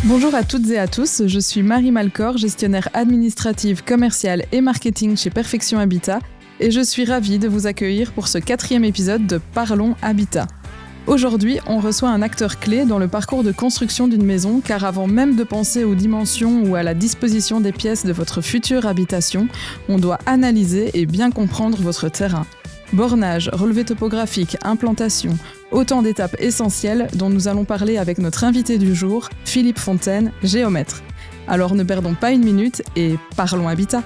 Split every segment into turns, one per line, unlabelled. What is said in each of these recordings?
Bonjour à toutes et à tous, je suis Marie Malcor, gestionnaire administrative, commerciale et marketing chez Perfection Habitat et je suis ravie de vous accueillir pour ce 4e épisode de Parlons Habitat. Aujourd'hui, on reçoit un acteur clé dans le parcours de construction d'une maison car avant même de penser aux dimensions ou à la disposition des pièces de votre future habitation, on doit analyser et bien comprendre votre terrain. Bornage, relevé topographique, implantation, autant d'étapes essentielles dont nous allons parler avec notre invité du jour, Philippe Fontaine, géomètre. Alors ne perdons pas une minute et parlons habitat.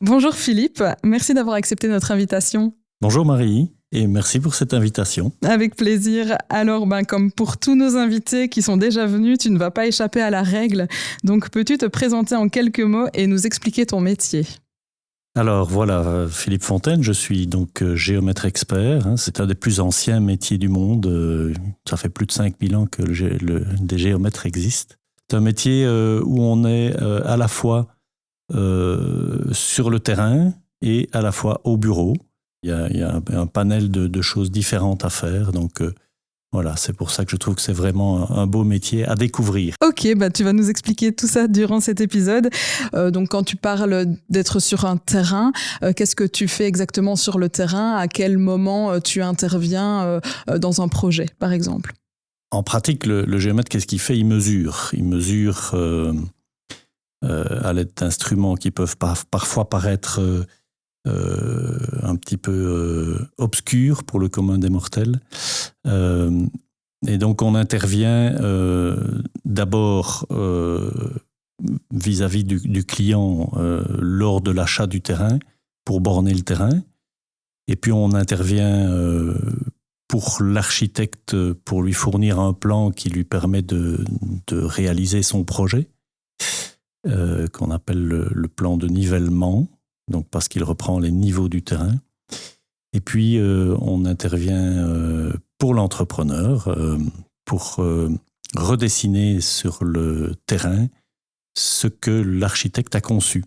Bonjour Philippe, merci d'avoir accepté notre invitation.
Bonjour Marie et merci pour cette invitation.
Avec plaisir. Alors comme pour tous nos invités qui sont déjà venus, tu ne vas pas échapper à la règle. Donc peux-tu te présenter en quelques mots et nous expliquer ton métier ?
Alors voilà, Philippe Fontaine, je suis donc géomètre expert. C'est un des plus anciens métiers du monde. Ça fait plus de 5000 ans que des géomètres existent. C'est un métier où on est à la fois sur le terrain et à la fois au bureau. Il y a un panel de choses différentes à faire. Donc voilà, c'est pour ça que je trouve que c'est vraiment un beau métier à découvrir.
Ok, tu vas nous expliquer tout ça durant cet épisode. Donc quand tu parles d'être sur un terrain, qu'est-ce que tu fais exactement sur le terrain ? À quel moment tu interviens dans un projet, par exemple ?
En pratique, le géomètre, qu'est-ce qu'il fait ? Il mesure. Il mesure à l'aide d'instruments qui peuvent parfois paraître un petit peu obscur pour le commun des mortels. Et donc on intervient d'abord vis-à-vis du client lors de l'achat du terrain pour borner le terrain. Et puis on intervient pour l'architecte pour lui fournir un plan qui lui permet de réaliser son projet, qu'on appelle le plan de nivellement. Donc parce qu'il reprend les niveaux du terrain. Et puis, on intervient pour l'entrepreneur pour redessiner sur le terrain ce que l'architecte a conçu.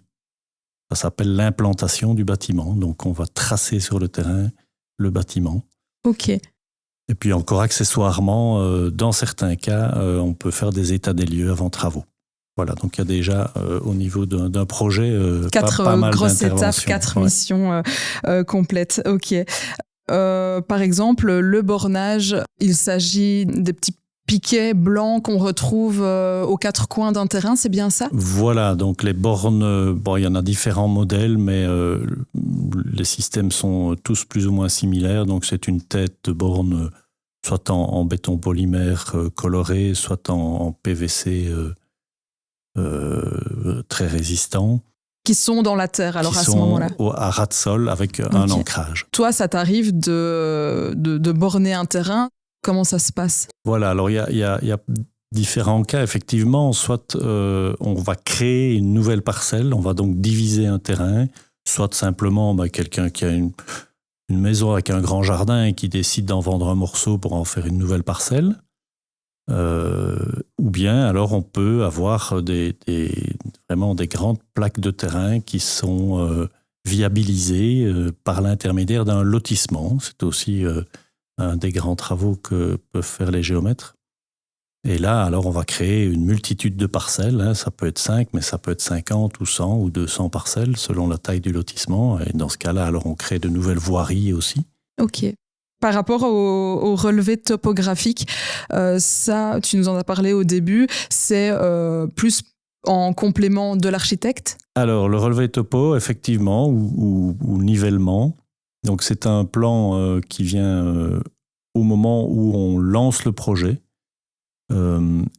Ça s'appelle l'implantation du bâtiment. Donc, on va tracer sur le terrain le bâtiment.
Ok.
Et puis, encore accessoirement, dans certains cas, on peut faire des états des lieux avant travaux. Voilà, donc il y a déjà au niveau d'un projet pas mal
grosses étapes, 4
ouais.
missions complètes. Ok. Par exemple, le bornage, il s'agit des petits piquets blancs qu'on retrouve aux 4 coins d'un terrain, c'est bien ça ?
Voilà, donc les bornes, il y en a différents modèles, mais les systèmes sont tous plus ou moins similaires. Donc c'est une tête de borne soit en béton polymère coloré, soit en PVC très résistants.
Qui sont dans la terre, alors à ce moment-là ?
À ras de sol avec un ancrage.
Toi, ça t'arrive de borner un terrain. Comment ça se passe ?
Voilà, alors il y a différents cas, effectivement. Soit on va créer une nouvelle parcelle, on va donc diviser un terrain, soit simplement quelqu'un qui a une maison avec un grand jardin et qui décide d'en vendre un morceau pour en faire une nouvelle parcelle. Ou bien alors on peut avoir vraiment des grandes plaques de terrain qui sont viabilisées par l'intermédiaire d'un lotissement. C'est aussi un des grands travaux que peuvent faire les géomètres. Et là, alors on va créer une multitude de parcelles. Ça peut être 5, mais ça peut être 50 ou 100 ou 200 parcelles selon la taille du lotissement. Et dans ce cas-là, alors on crée de nouvelles voiries aussi.
Ok. Par rapport au relevé topographique, ça, tu nous en as parlé au début, c'est plus en complément de l'architecte ?
Alors, le relevé topo, effectivement, ou nivellement. Donc, c'est un plan qui vient au moment où on lance le projet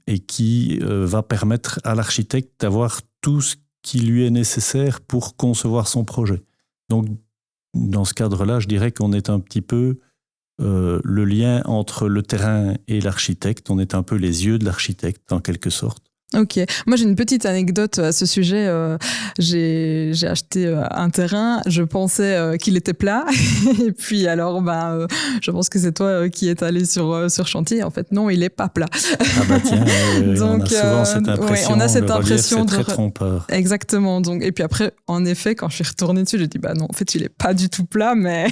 et qui va permettre à l'architecte d'avoir tout ce qui lui est nécessaire pour concevoir son projet. Donc, dans ce cadre-là, je dirais qu'on est un petit peu le lien entre le terrain et l'architecte. On est un peu les yeux de l'architecte, en quelque sorte.
Ok. Moi, j'ai une petite anecdote à ce sujet. J'ai acheté un terrain. Je pensais qu'il était plat. Et puis, alors, je pense que c'est toi qui es allé sur chantier. En fait, non, il est pas plat.
Ah bah tiens, donc, on a souvent cette impression.
On a cette
le
impression
relief, c'est très trompeur.
Exactement. Donc, et puis après, en effet, quand je suis retournée dessus, j'ai dit, non, en fait, il est pas du tout plat, mais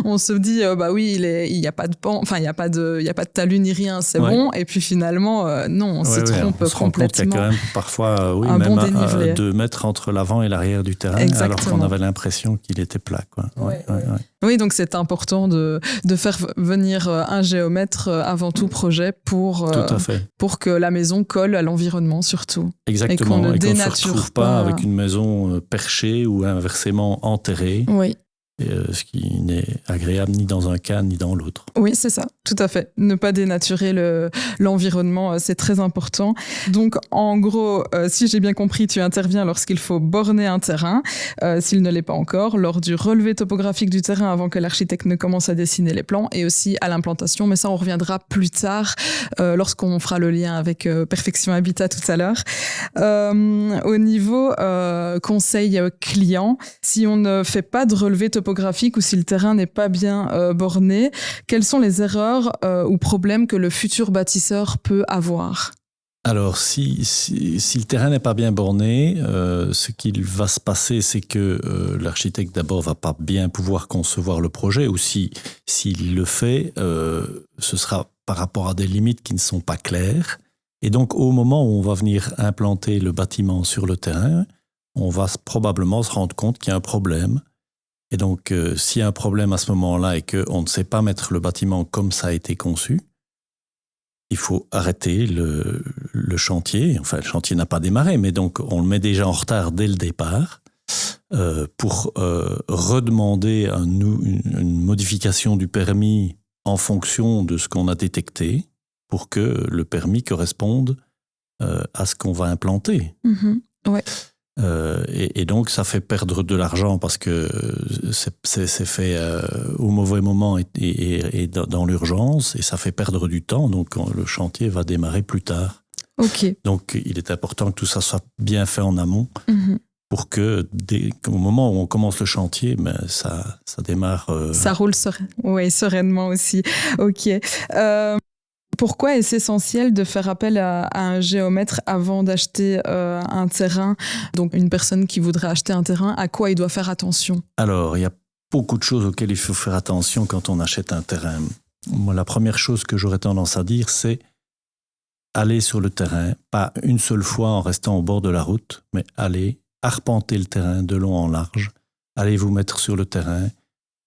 on se dit, oui, il y a pas de pan, enfin, il y a pas de talus ni rien, c'est bon. Et puis finalement, non, on se trompe complètement.
Il y a quand même parfois
un
même
bon dénivelé.
2 mètres entre l'avant et l'arrière du terrain, alors qu'on avait l'impression qu'il était plat. Quoi.
Oui, donc c'est important de faire venir un géomètre avant tout projet pour que la maison colle à l'environnement surtout.
Exactement,
et qu'on
ne se retrouve pas avec une maison perchée ou inversement enterrée.
Oui.
Ce qui n'est agréable ni dans un cas ni dans l'autre.
Oui, c'est ça, tout à fait. Ne pas dénaturer l'environnement, c'est très important. Donc, en gros, si j'ai bien compris, tu interviens lorsqu'il faut borner un terrain, s'il ne l'est pas encore, lors du relevé topographique du terrain avant que l'architecte ne commence à dessiner les plans, et aussi à l'implantation, mais ça, on reviendra plus tard, lorsqu'on fera le lien avec Perfection Habitat tout à l'heure. Au niveau conseil client, si on ne fait pas de relevé topographique ou si le terrain n'est pas bien borné, quelles sont les erreurs ou problèmes que le futur bâtisseur peut avoir ?
Alors, si le terrain n'est pas bien borné, ce qu'il va se passer, c'est que l'architecte d'abord va pas bien pouvoir concevoir le projet, ou s'il le fait, ce sera par rapport à des limites qui ne sont pas claires. Et donc, au moment où on va venir implanter le bâtiment sur le terrain, on va probablement se rendre compte qu'il y a un problème. Et donc, s'il y a un problème à ce moment-là et qu'on ne sait pas mettre le bâtiment comme ça a été conçu, il faut arrêter le chantier. Enfin, le chantier n'a pas démarré, mais donc on le met déjà en retard dès le départ pour redemander une modification du permis en fonction de ce qu'on a détecté pour que le permis corresponde à ce qu'on va implanter.
Mmh. Ouais.
Et donc, ça fait perdre de l'argent parce que c'est fait au mauvais moment et dans l'urgence, et ça fait perdre du temps. Donc, le chantier va démarrer plus tard.
Okay.
Donc, il est important que tout ça soit bien fait en amont pour que, au moment où on commence le chantier, ça démarre.
Ça roule sereinement aussi. Ok. Pourquoi est-ce essentiel de faire appel à un géomètre avant d'acheter un terrain ? Donc, une personne qui voudrait acheter un terrain, à quoi il doit faire attention ?
Alors, il y a beaucoup de choses auxquelles il faut faire attention quand on achète un terrain. Moi, la première chose que j'aurais tendance à dire, c'est aller sur le terrain, pas une seule fois en restant au bord de la route, mais aller arpenter le terrain de long en large, allez vous mettre sur le terrain,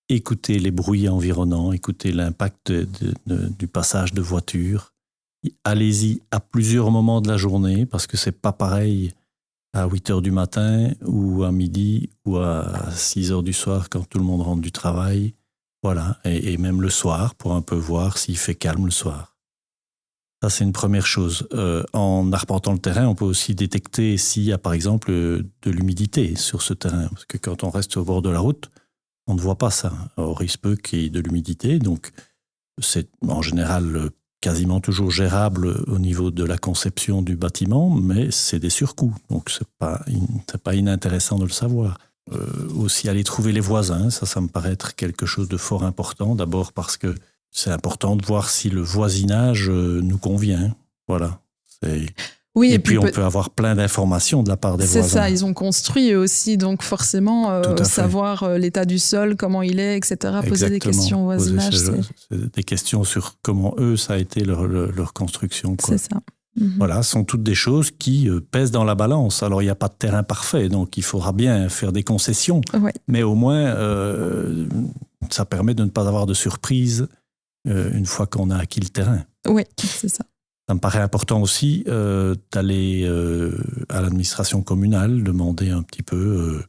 écoutez les bruits environnants, écoutez l'impact du passage de voitures. Allez-y à plusieurs moments de la journée, parce que c'est pas pareil à 8 heures du matin ou à midi ou à 6 heures du soir quand tout le monde rentre du travail. Voilà, et même le soir, pour un peu voir s'il fait calme le soir. Ça, c'est une première chose. En arpentant le terrain, on peut aussi détecter s'il y a, par exemple, de l'humidité sur ce terrain. Parce que quand on reste au bord de la route, on ne voit pas ça. Or, il se peut qu'il y ait de l'humidité, donc c'est en général quasiment toujours gérable au niveau de la conception du bâtiment, mais c'est des surcoûts, donc c'est pas inintéressant de le savoir. Aussi aller trouver les voisins, ça me paraît être quelque chose de fort important, d'abord parce que c'est important de voir si le voisinage nous convient. Voilà.
Oui,
et puis on peut avoir plein d'informations de la part des voisins.
C'est ça, ils ont construit eux aussi, donc forcément savoir l'état du sol, comment il est, etc.
Exactement.
Poser des questions au voisinage.
C'est des questions sur comment eux, ça a été leur construction. Quoi.
C'est ça.
Voilà, ce sont toutes des choses qui pèsent dans la balance. Alors, il n'y a pas de terrain parfait, donc il faudra bien faire des concessions.
Ouais. Mais
au moins, ça permet de ne pas avoir de surprise une fois qu'on a acquis le terrain.
Oui, c'est ça.
Ça me paraît important aussi d'aller à l'administration communale, demander un petit peu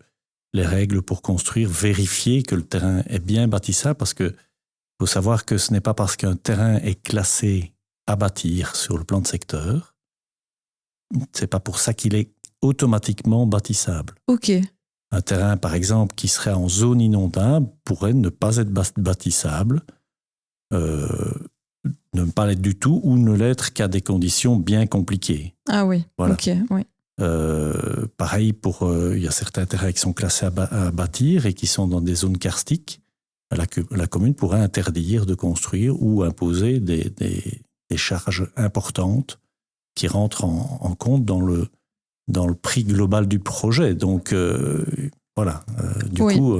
les règles pour construire, vérifier que le terrain est bien bâtissable, parce qu'il faut savoir que ce n'est pas parce qu'un terrain est classé à bâtir sur le plan de secteur, c'est pas pour ça qu'il est automatiquement bâtissable.
Ok.
Un terrain, par exemple, qui serait en zone inondable pourrait ne pas être bâtissable ne pas l'être du tout ou ne l'être qu'à des conditions bien compliquées.
Ah oui,
voilà.
Ok, oui.
Pareil, il y a certains terrains qui sont classés à bâtir et qui sont dans des zones karstiques. La commune pourrait interdire de construire ou imposer des charges importantes qui rentrent en compte dans le prix global du projet. Donc, voilà. Du coup,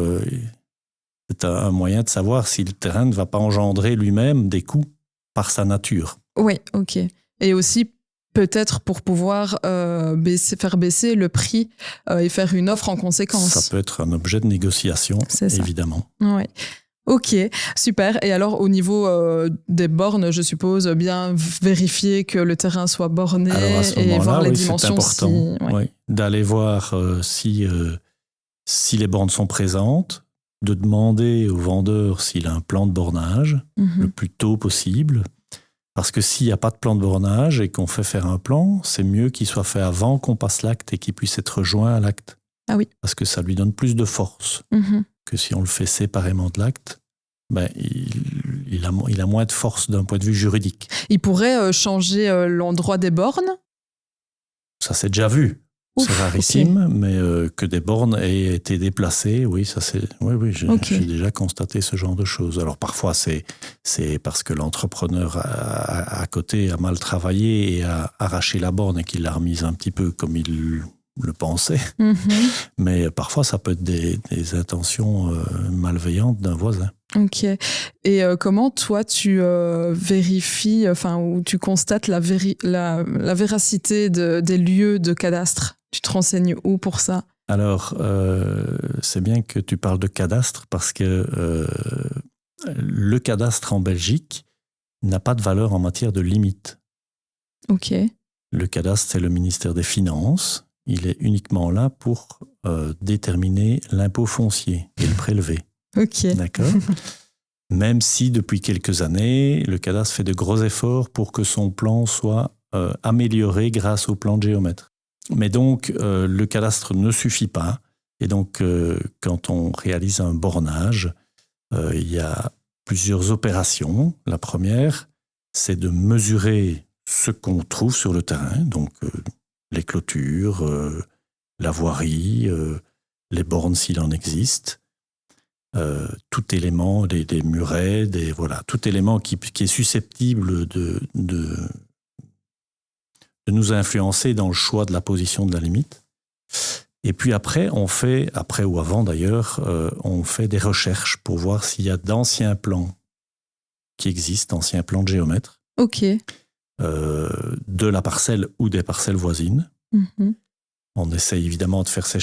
c'est un moyen de savoir si le terrain ne va pas engendrer lui-même des coûts par sa nature.
Oui, ok. Et aussi, peut-être pour pouvoir faire baisser le prix et faire une offre en conséquence.
Ça peut être un objet de négociation, évidemment.
Oui. Ok, super. Et alors, au niveau des bornes, je suppose, bien vérifier que le terrain soit borné et voir les dimensions.
C'est important d'aller voir si les bornes sont présentes, de demander au vendeur s'il a un plan de bornage le plus tôt possible. Parce que s'il n'y a pas de plan de bornage et qu'on fait faire un plan, c'est mieux qu'il soit fait avant qu'on passe l'acte et qu'il puisse être joint à l'acte.
Ah oui.
Parce que ça lui donne plus de force que si on le fait séparément de l'acte. Il a moins de force d'un point de vue juridique.
Il pourrait changer l'endroit des bornes ?
Ça s'est déjà vu. C'est rarissime, mais que des bornes aient été déplacées, oui, ça c'est. Oui, j'ai déjà constaté ce genre de choses. Alors parfois c'est parce que l'entrepreneur à côté a mal travaillé et a arraché la borne et qu'il l'a remise un petit peu comme il le pensait. Mais parfois ça peut être des intentions malveillantes d'un voisin.
Ok. Et comment toi tu vérifies, ou tu constates la véracité des lieux de cadastre ? Tu te renseignes où pour ça ?
Alors, c'est bien que tu parles de cadastre parce que le cadastre en Belgique n'a pas de valeur en matière de limite.
Ok.
Le cadastre, c'est le ministère des Finances. Il est uniquement là pour déterminer l'impôt foncier et le prélever.
Ok.
D'accord. Même si depuis quelques années, le cadastre fait de gros efforts pour que son plan soit amélioré grâce au plan de géomètre. Mais donc, le cadastre ne suffit pas. Et donc, quand on réalise un bornage, il y a plusieurs opérations. La première, c'est de mesurer ce qu'on trouve sur le terrain, donc les clôtures, la voirie, les bornes s'il en existe. Tout élément, des murets, tout élément qui est susceptible de nous influencer dans le choix de la position de la limite. Et puis après ou avant d'ailleurs, on fait des recherches pour voir s'il y a d'anciens plans qui existent, anciens plans de géomètre, de la parcelle ou des parcelles voisines. On essaie évidemment de faire ces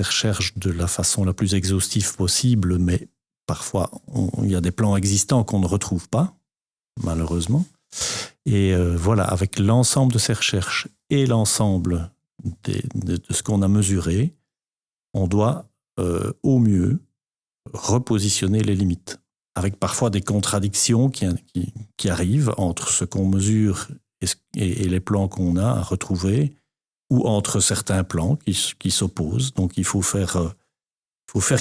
recherches de la façon la plus exhaustive possible, mais parfois il y a des plans existants qu'on ne retrouve pas, malheureusement. Et avec l'ensemble de ces recherches et l'ensemble de ce qu'on a mesuré, on doit au mieux repositionner les limites, avec parfois des contradictions qui arrivent entre ce qu'on mesure et les plans qu'on a à retrouver, ou entre certains plans qui s'opposent. Donc il faut faire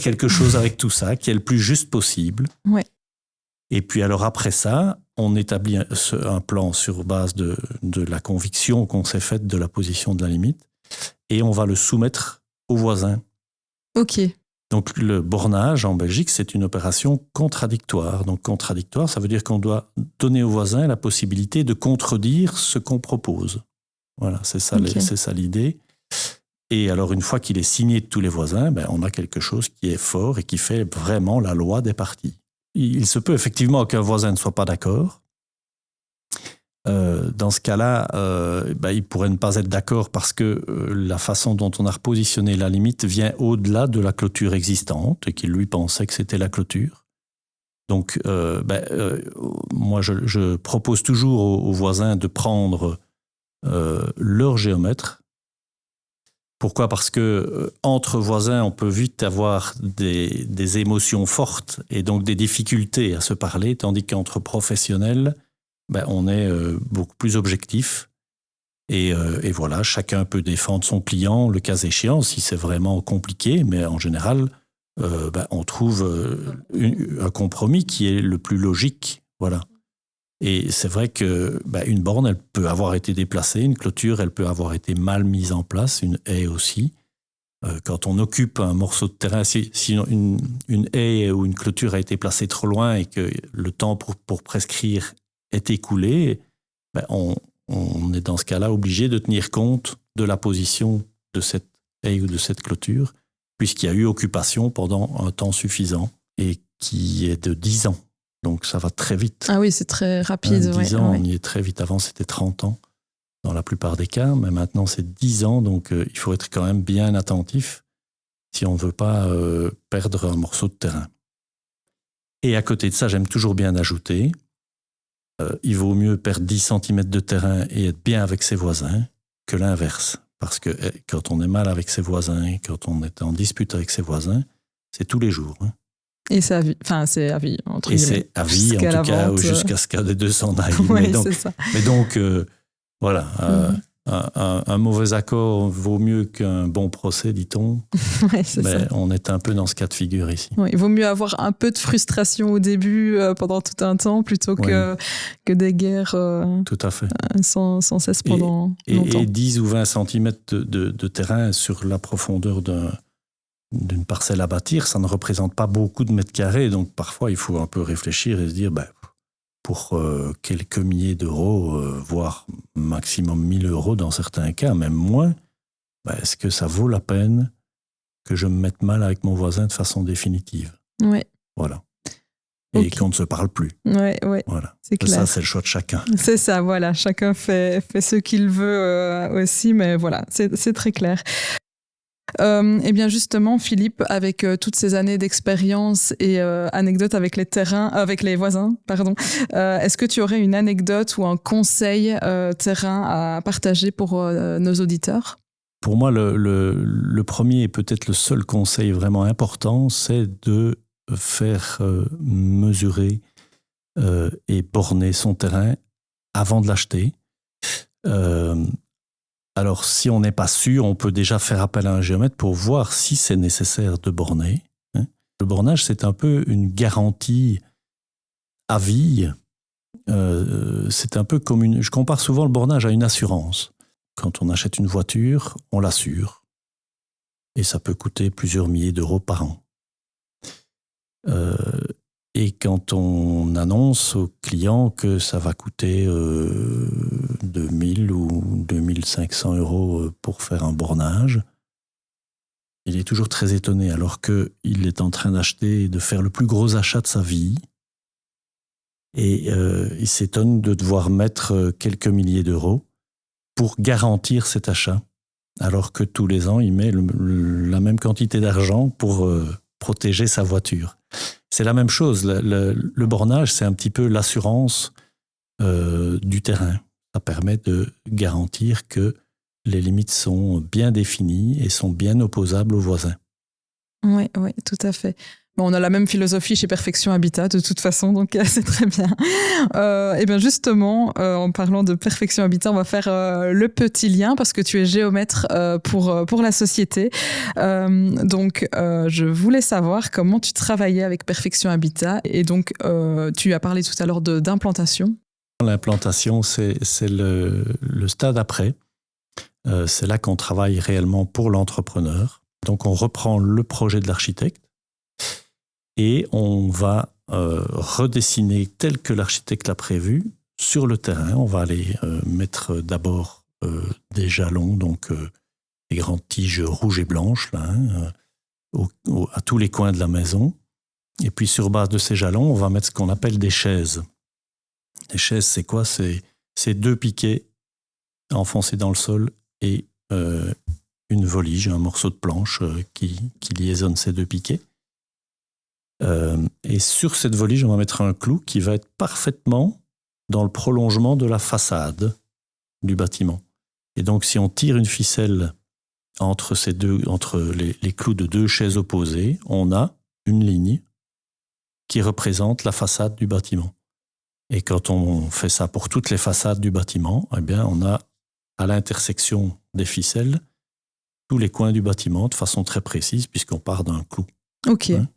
quelque chose avec tout ça, qui est le plus juste possible.
Ouais.
Et puis alors après ça, on établit un plan sur base de la conviction qu'on s'est faite de la position de la limite, et on va le soumettre aux voisins.
Ok.
Donc le bornage en Belgique, c'est une opération contradictoire. Donc contradictoire, ça veut dire qu'on doit donner aux voisins la possibilité de contredire ce qu'on propose. Voilà, c'est ça l'idée. Et alors une fois qu'il est signé de tous les voisins, on a quelque chose qui est fort et qui fait vraiment la loi des parties. Il se peut effectivement qu'un voisin ne soit pas d'accord. Dans ce cas-là, il pourrait ne pas être d'accord parce que la façon dont on a repositionné la limite vient au-delà de la clôture existante et qu'il lui pensait que c'était la clôture. Donc, moi, je propose toujours aux voisins de prendre leur géomètre. Pourquoi ? Parce que entre voisins, on peut vite avoir des émotions fortes et donc des difficultés à se parler, tandis qu'entre professionnels, on est beaucoup plus objectif. Et voilà, chacun peut défendre son client, le cas échéant, si c'est vraiment compliqué, mais en général, on trouve un compromis qui est le plus logique. Voilà. Et c'est vrai que une borne, elle peut avoir été déplacée, une clôture, elle peut avoir été mal mise en place, une haie aussi. Quand on occupe un morceau de terrain, si une haie ou une clôture a été placée trop loin et que le temps pour prescrire est écoulé, on est dans ce cas-là obligé de tenir compte de la position de cette haie ou de cette clôture, puisqu'il y a eu occupation pendant un temps suffisant et qui est de 10 ans. Donc ça va très vite.
Ah oui, c'est très rapide.
10 ans, on y est très vite. Avant, c'était 30 ans dans la plupart des cas, mais maintenant, c'est 10 ans. Donc il faut être quand même bien attentif si on ne veut pas perdre un morceau de terrain. Et à côté de ça, j'aime toujours bien ajouter, il vaut mieux perdre 10 cm de terrain et être bien avec ses voisins que l'inverse. Parce que quand on est mal avec ses voisins, quand on est en dispute avec ses voisins, c'est tous les jours. Hein.
Et c'est à vie, c'est à vie, entre guillemets.
Et c'est à vie, en tout cas, jusqu'à ce qu'un des deux s'en aille.
Oui, c'est ça.
Mais donc, voilà, un mauvais accord vaut mieux qu'un bon procès, dit-on.
Oui, c'est ça.
On est un peu dans ce cas de figure ici.
Oui, il vaut mieux avoir un peu de frustration au début, pendant tout un temps, plutôt que des guerres
tout à fait.
Sans cesse pendant longtemps.
Et 10 ou 20 cm de terrain sur la profondeur d'une parcelle à bâtir, ça ne représente pas beaucoup de mètres carrés. Donc parfois, il faut un peu réfléchir et se dire, pour quelques milliers d'euros, voire maximum 1000 euros dans certains cas, même moins, est-ce que ça vaut la peine que je me mette mal avec mon voisin de façon définitive?
Oui.
Voilà. Et qu'on ne se parle plus.
Oui,
voilà.
C'est clair.
Ça, c'est le choix de chacun.
C'est ça, voilà. Chacun fait ce qu'il veut aussi, mais voilà, c'est très clair. Eh bien justement, Philippe, avec toutes ces années d'expérience et anecdotes avec les voisins, est-ce que tu aurais une anecdote ou un conseil terrain à partager pour nos auditeurs?
Pour moi, le premier et peut-être le seul conseil vraiment important, c'est de faire mesurer et borner son terrain avant de l'acheter. Alors, si on n'est pas sûr, on peut déjà faire appel à un géomètre pour voir si c'est nécessaire de borner. Le bornage, c'est un peu une garantie à vie. C'est un peu comme je compare souvent le bornage à une assurance. Quand on achète une voiture, on l'assure. Et ça peut coûter plusieurs milliers d'euros par an. Et quand on annonce aux clients que ça va coûter 2000 ou 2500 euros pour faire un bornage, il est toujours très étonné alors qu'il est en train d'acheter et de faire le plus gros achat de sa vie. Et il s'étonne de devoir mettre quelques milliers d'euros pour garantir cet achat, alors que tous les ans, il met la même quantité d'argent pour protéger sa voiture. C'est la même chose. Le bornage, c'est un petit peu l'assurance du terrain. Ça permet de garantir que les limites sont bien définies et sont bien opposables aux voisins.
Oui, tout à fait. Bon, on a la même philosophie chez Perfection Habitat, de toute façon, donc c'est très bien. Et bien justement, en parlant de Perfection Habitat, on va faire le petit lien parce que tu es géomètre pour la société. Donc, je voulais savoir comment tu travaillais avec Perfection Habitat. Et donc, tu as parlé tout à l'heure d'implantation.
L'implantation, c'est le stade après. C'est là qu'on travaille réellement pour l'entrepreneur. Donc, on reprend le projet de l'architecte. Et on va redessiner tel que l'architecte l'a prévu sur le terrain. On va aller mettre d'abord des jalons, donc des grandes tiges rouges et blanches là, à tous les coins de la maison. Et puis sur base de ces jalons, on va mettre ce qu'on appelle des chaises. Les chaises, c'est quoi? C'est 2 piquets enfoncés dans le sol et une volige, un morceau de planche qui liaisonne ces 2 piquets. Et sur cette volige, on va mettre un clou qui va être parfaitement dans le prolongement de la façade du bâtiment. Et donc, si on tire une ficelle entre les clous de 2 chaises opposées, on a une ligne qui représente la façade du bâtiment. Et quand on fait ça pour toutes les façades du bâtiment, eh bien, on a à l'intersection des ficelles tous les coins du bâtiment de façon très précise puisqu'on part d'un clou.
Ok.
Hein?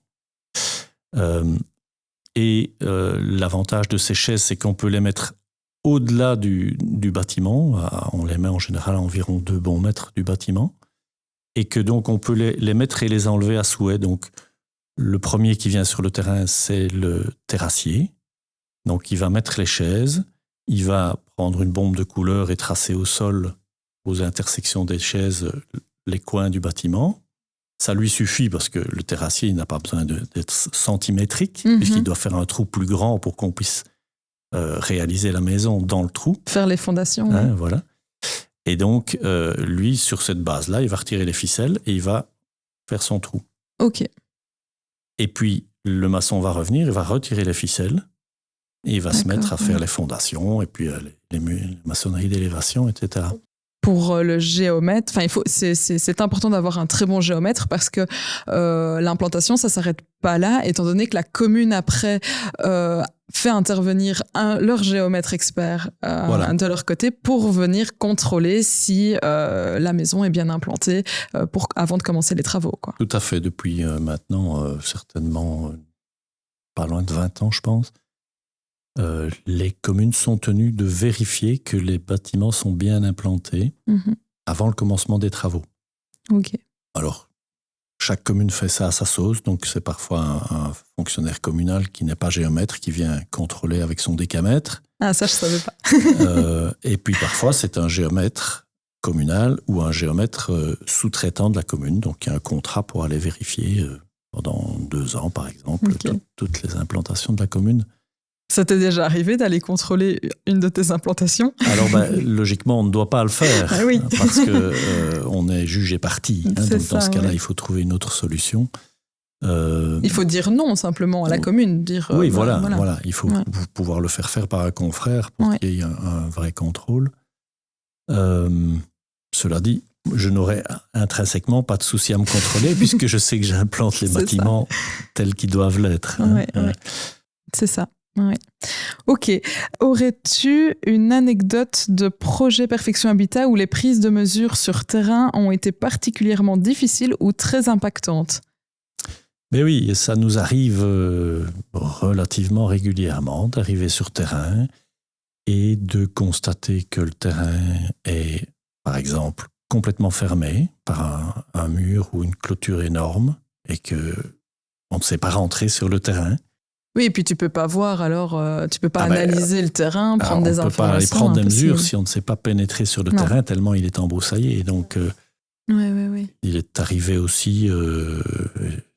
Et l'avantage de ces chaises, c'est qu'on peut les mettre au-delà du bâtiment. On les met en général à environ 2 bons mètres du bâtiment. Et que donc on peut les mettre et les enlever à souhait. Donc le premier qui vient sur le terrain, c'est le terrassier. Donc il va mettre les chaises, il va prendre une bombe de couleur et tracer au sol, aux intersections des chaises, les coins du bâtiment. Ça lui suffit parce que le terrassier il n'a pas besoin d'être centimétrique, puisqu'il doit faire un trou plus grand pour qu'on puisse réaliser la maison dans le trou.
Faire les fondations.
Hein, voilà. Et donc, lui, sur cette base-là, il va retirer les ficelles et il va faire son trou.
OK.
Et puis, le maçon va revenir, il va retirer les ficelles et il va se mettre à faire les fondations et puis les maçonneries d'élévation, etc.
Pour le géomètre, c'est important d'avoir un très bon géomètre parce que l'implantation, ça ne s'arrête pas là, étant donné que la commune, après, fait intervenir leur géomètre expert de leur côté pour venir contrôler si la maison est bien implantée avant de commencer les travaux, quoi.
Tout à fait. Depuis maintenant, certainement pas loin de 20 ans, je pense, les communes sont tenues de vérifier que les bâtiments sont bien implantés avant le commencement des travaux.
OK.
Alors, chaque commune fait ça à sa sauce, donc c'est parfois un fonctionnaire communal qui n'est pas géomètre, qui vient contrôler avec son décamètre.
Ah, ça, je ne savais pas.
Et puis parfois, c'est un géomètre communal ou un géomètre sous-traitant de la commune, donc il y a un contrat pour aller vérifier pendant 2 ans, par exemple, toutes les implantations de la commune.
Ça t'est déjà arrivé d'aller contrôler une de tes implantations ?
Alors, logiquement, on ne doit pas le faire parce qu'on est jugé parti. Donc, dans ce cas-là, il faut trouver une autre solution.
Il faut dire non, simplement, à la commune.
Oui, voilà. Il faut pouvoir le faire par un confrère pour qu'il y ait un vrai contrôle. Cela dit, je n'aurais intrinsèquement pas de souci à me contrôler puisque je sais que j'implante les bâtiments tels qu'ils doivent l'être.
C'est ça. Ouais. Ok. Aurais-tu une anecdote de projet Perfection Habitat où les prises de mesures sur terrain ont été particulièrement difficiles ou très impactantes ?
Mais oui, ça nous arrive relativement régulièrement d'arriver sur terrain et de constater que le terrain est, par exemple, complètement fermé par un mur ou une clôture énorme et qu'on ne sait pas rentrer sur le terrain.
Oui, et puis tu peux pas voir, alors tu peux pas analyser le terrain, prendre des informations.
On peut pas aller prendre des mesures si on ne sait pas pénétrer sur le terrain tellement il est embroussaillé. Donc, il est arrivé aussi,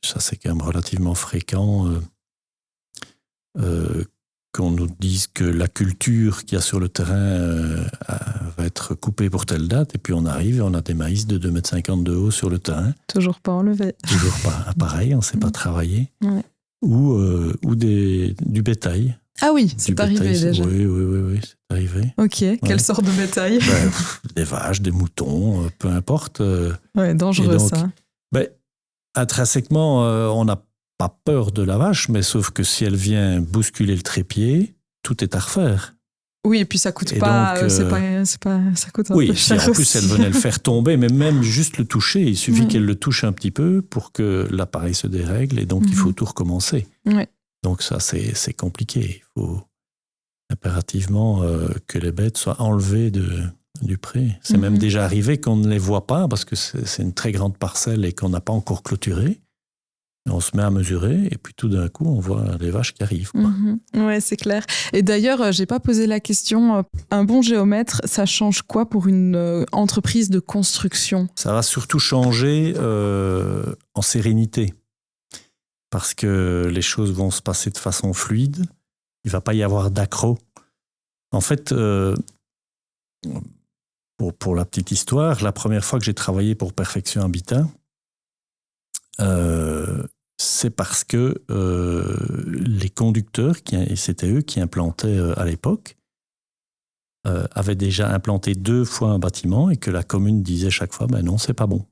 ça c'est quand même relativement fréquent, qu'on nous dise que la culture qu'il y a sur le terrain va être coupée pour telle date, et puis on arrive et on a des maïs de 2,50 m de haut sur le terrain.
Toujours pas enlevé.
Toujours pas. Pareil, on ne sait pas travailler. Ouais. Ou du bétail.
Ah oui, c'est arrivé déjà.
Oui, c'est arrivé.
Ok, quelle sorte de bétail ?
Des vaches, des moutons, peu importe.
Dangereux donc, ça.
Intrinsèquement, on n'a pas peur de la vache, mais sauf que si elle vient bousculer le trépied, tout est à refaire.
Oui, et puis ça coûte pas, donc, ça coûte un peu cher.
Oui, si en plus elle venait le faire tomber, mais même juste le toucher, il suffit qu'elle le touche un petit peu pour que l'appareil se dérègle et donc il faut tout recommencer.
Ouais.
Donc ça, c'est compliqué. Il faut impérativement que les bêtes soient enlevées du pré. C'est même déjà arrivé qu'on ne les voit pas parce que c'est une très grande parcelle et qu'on n'a pas encore clôturé. On se met à mesurer et puis tout d'un coup, on voit les vaches qui arrivent.
Oui, c'est clair. Et d'ailleurs, je n'ai pas posé la question, un bon géomètre, ça change quoi pour une entreprise de construction ?
Ça va surtout changer en sérénité parce que les choses vont se passer de façon fluide. Il ne va pas y avoir d'accroc. En fait, pour la petite histoire, la première fois que j'ai travaillé pour Perfection Habitat, c'est parce que les conducteurs, et c'était eux qui implantaient à l'époque, avaient déjà implanté 2 fois un bâtiment et que la commune disait chaque fois, non, c'est pas bon.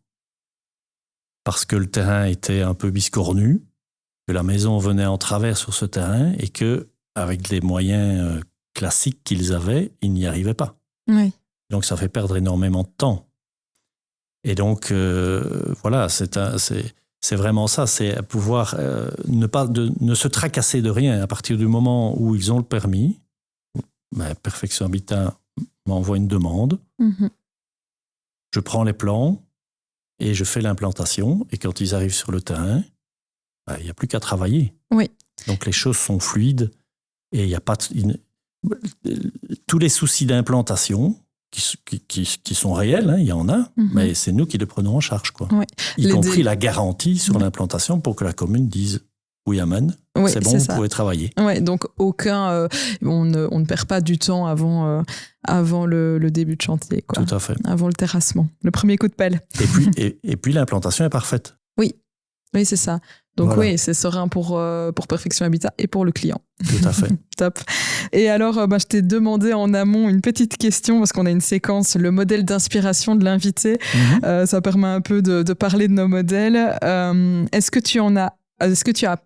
Parce que le terrain était un peu biscornu, que la maison venait en travers sur ce terrain et qu'avec les moyens classiques qu'ils avaient, ils n'y arrivaient pas.
Oui.
Donc ça fait perdre énormément de temps. Et donc, voilà, c'est vraiment ça, c'est pouvoir ne se tracasser de rien. À partir du moment où ils ont le permis, Perfection Habitat m'envoie une demande, je prends les plans et je fais l'implantation. Et quand ils arrivent sur le terrain, il n'y a plus qu'à travailler.
Oui.
Donc les choses sont fluides et il n'y a pas tous les soucis d'implantation qui sont réels, il y en a, mais c'est nous qui les prenons en charge, quoi.
Oui.
Y compris la garantie sur l'implantation pour que la commune dise oui, amen, c'est bon, vous pouvez travailler.
Ouais, donc on ne perd pas du temps avant le début de chantier, quoi.
Tout à fait.
Avant le terrassement, le premier coup de pelle.
Et puis l'implantation est parfaite.
Oui, c'est ça. Donc voilà. Oui, c'est serein pour Perfection Habitat et pour le client.
Tout à fait.
Top. Et alors, je t'ai demandé en amont une petite question parce qu'on a une séquence, le modèle d'inspiration de l'invité. Ça permet un peu de parler de nos modèles. Est-ce que tu as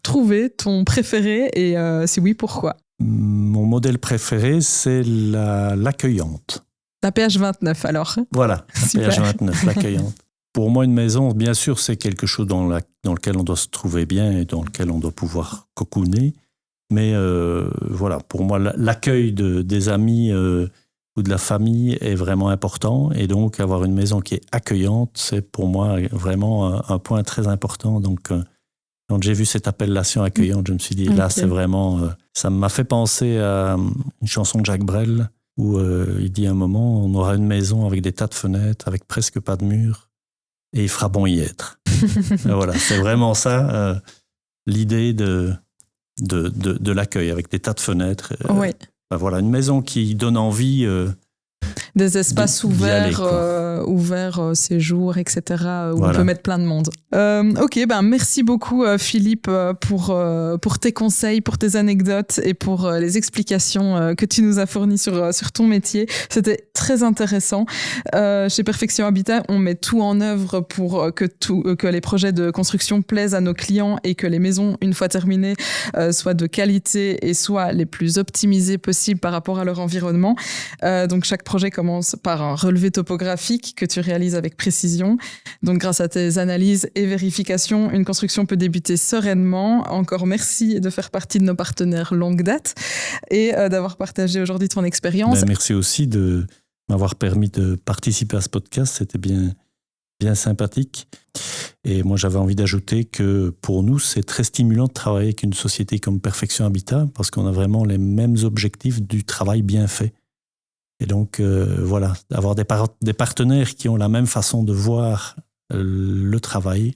trouvé ton préféré et si oui, pourquoi?
Mon modèle préféré, c'est l'accueillante.
La PH29 alors.
Voilà, la PH29, l'accueillante. Pour moi, une maison, bien sûr, c'est quelque chose dans lequel on doit se trouver bien et dans lequel on doit pouvoir cocooner. Mais voilà, pour moi, l'accueil des amis ou de la famille est vraiment important. Et donc, avoir une maison qui est accueillante, c'est pour moi vraiment un point très important. Donc, quand j'ai vu cette appellation accueillante, je me suis dit, là, c'est vraiment... ça m'a fait penser à une chanson de Jacques Brel où il dit à un moment, on aura une maison avec des tas de fenêtres, avec presque pas de murs. Et il fera bon y être. Voilà, c'est vraiment ça, l'idée de l'accueil, avec des tas de fenêtres. Voilà, une maison qui donne envie...
des espaces ouverts, séjours, etc., où on peut mettre plein de monde. Ok, merci beaucoup Philippe pour tes conseils, pour tes anecdotes et pour les explications que tu nous as fournies sur ton métier. C'était très intéressant. Chez Perfection Habitat, on met tout en œuvre pour que les projets de construction plaisent à nos clients et que les maisons, une fois terminées, soient de qualité et soient les plus optimisées possibles par rapport à leur environnement. Donc chaque projet commence par un relevé topographique que tu réalises avec précision. Donc grâce à tes analyses et vérifications, une construction peut débuter sereinement. Encore merci de faire partie de nos partenaires longue date et d'avoir partagé aujourd'hui ton expérience.
Merci aussi de m'avoir permis de participer à ce podcast. C'était bien sympathique. Et moi, j'avais envie d'ajouter que pour nous, c'est très stimulant de travailler avec une société comme Perfection Habitat parce qu'on a vraiment les mêmes objectifs du travail bien fait. Et donc, voilà, avoir des partenaires qui ont la même façon de voir le travail,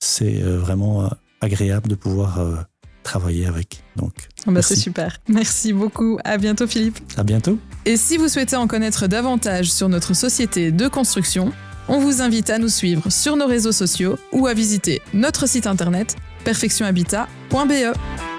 c'est vraiment agréable de pouvoir travailler avec. Donc,
c'est super. Merci beaucoup. À bientôt, Philippe.
À bientôt.
Et si vous souhaitez en connaître davantage sur notre société de construction, on vous invite à nous suivre sur nos réseaux sociaux ou à visiter notre site internet perfectionhabitat.be.